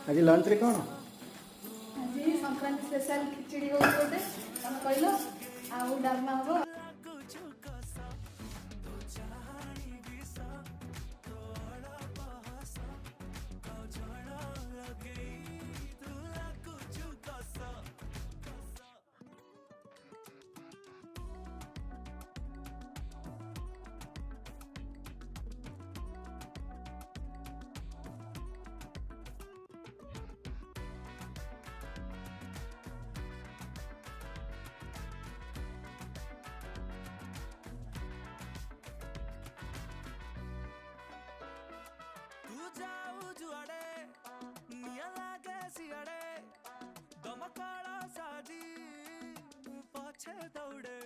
आज लंच रे कौन आज संक्रांति स्पेशल खिचड़ी हो गोटे तम कहल आउ डालमा हम जाऊ जुआड़े निया लागे सियाड़े दमकड़ा साजी पछे दौड़े